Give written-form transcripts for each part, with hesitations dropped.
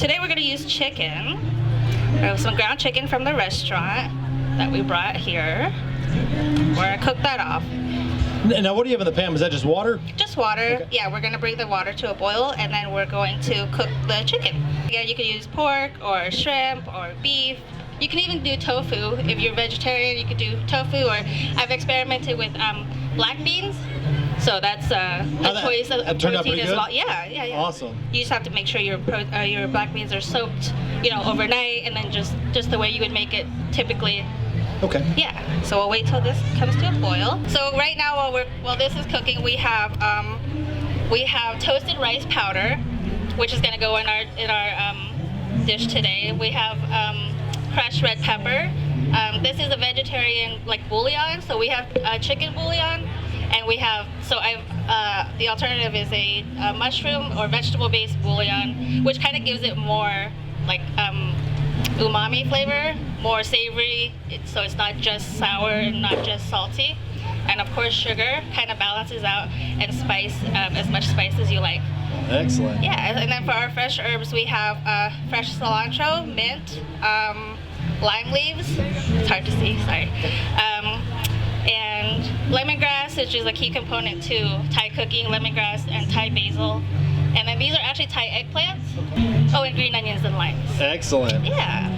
today we're gonna use chicken. We have some ground chicken from the restaurant that we brought here. We're gonna cook that off. Now, what do you have in the pan? Is that just water? Just water. Okay. Yeah, we're gonna bring the water to a boil, and then we're going to cook the chicken. Again, you can use pork or shrimp or beef. You can even do tofu. If you're vegetarian, you could do tofu, or I've experimented with black beans. So that's a choice of protein as well. Yeah. Awesome. You just have to make sure your black beans are soaked, overnight, and then just the way you would make it typically. Okay. Yeah. So we'll wait till this comes to a boil. So right now, while this is cooking, we have toasted rice powder, which is going to go in our dish today. We have crushed red pepper. This is a vegetarian bullion, so we have chicken bouillon, and we have the alternative is a mushroom or vegetable-based bouillon, which kind of gives it more umami flavor, more savory, so it's not just sour and not just salty. And of course sugar kind of balances out, and spice, as much spice as you like. Excellent. Yeah, and then for our fresh herbs, we have fresh cilantro, mint, lime leaves, it's hard to see, sorry, and lemongrass, which is a key component to Thai cooking, lemongrass and Thai basil. And then these are actually Thai eggplants. Oh, and green onions and limes. Excellent. Yeah.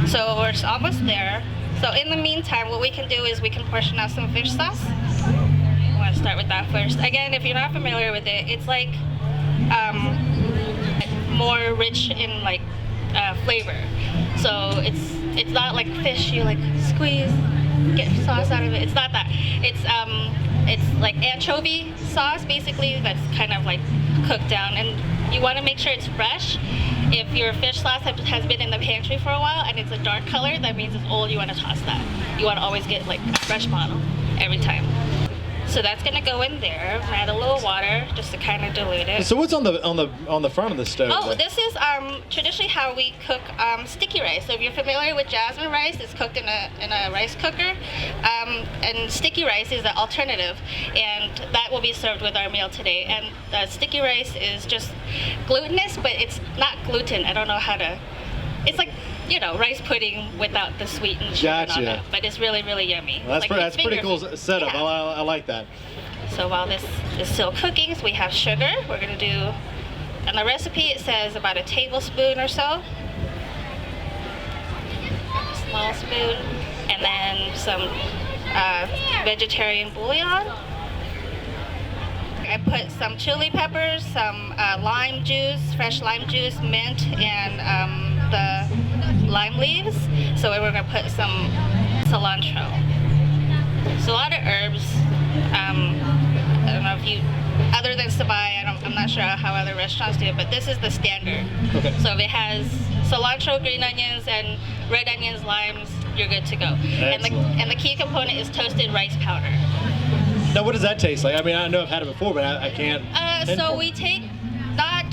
So we're almost there. So in the meantime, what we can do is we can portion out some fish sauce. I want to start with that first. Again, if you're not familiar with it, it's more rich in flavor. So it's not like fish you squeeze, get sauce out of it. It's not that. It's like anchovy sauce basically that's kind of cooked down, and you want to make sure it's fresh. If your fish sauce has been in the pantry for a while and it's a dark color, that means it's old. You want to toss that. You want to always get a fresh bottle every time. So that's gonna go in there. Add a little water just to kind of dilute it. So what's on the front of the stove? Oh, this is traditionally how we cook sticky rice. So if you're familiar with jasmine rice, it's cooked in a rice cooker, and sticky rice is the alternative, and that will be served with our meal today. And the sticky rice is just glutinous, but it's not gluten. I don't know how to. It's rice pudding without the sweetened sugar and all that, but it's really, really yummy. Well, that's pretty cool setup. Yeah. I like that. So while this is still cooking, so we have sugar. We're gonna do, on the recipe it says about a tablespoon or so. A small spoon. And then some vegetarian bouillon. I put some chili peppers, some lime juice, fresh lime juice, mint, and the lime leaves. So we're gonna put some cilantro. So a lot of herbs. I don't know if you, other than Sabai, I'm not sure how other restaurants do it, but this is the standard. Okay. So if it has cilantro, green onions, and red onions, limes, you're good to go. And the key component is toasted rice powder. Now, what does that taste like? I mean, I know I've had it before, but I can't. So we take not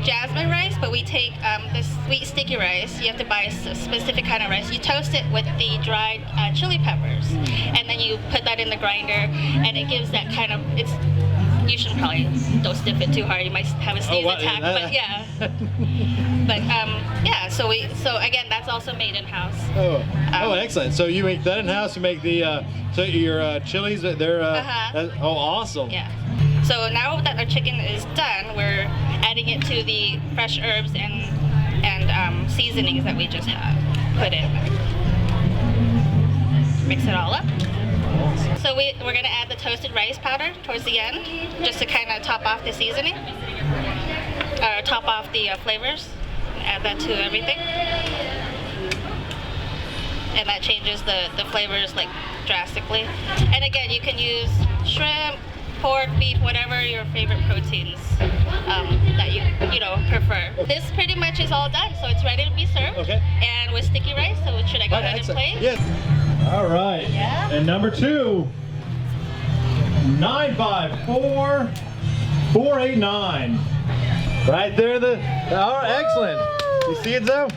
jasmine rice, but we take this sweet sticky rice. You have to buy a specific kind of rice. You toast it with the dried chili peppers, and then you put that in the grinder, and it gives that kind of. You should probably don't stiff it too hard. You might have a sneeze attack, but yeah. But yeah. So again, that's also made in house. Excellent. So you make that in house. You make the your chilies. They're awesome. Yeah. So now that our chicken is done, we're adding it to the fresh herbs and seasonings that we just have put in. Mix it all up. So we're going to add the toasted rice powder towards the end, just to kind of top off the seasoning, or top off the flavors. Add that to everything. And that changes the flavors drastically. And again, you can use shrimp, pork, beef, whatever your favorite proteins that you prefer. This pretty much is all done, so it's ready to be served. Okay. And with sticky rice, so should I go ahead and plate? Yes. All right. Yeah. And number 2, 954 489. Right there. Excellent. You see it, Zoe?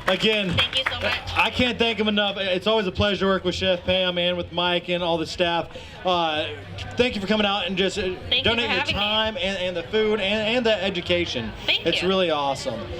Again, thank you so much. I can't thank him enough. It's always a pleasure to work with Chef Pam and with Mike and all the staff. Thank you for coming out and just donating your time and the food and the education. Thank you. It's really awesome.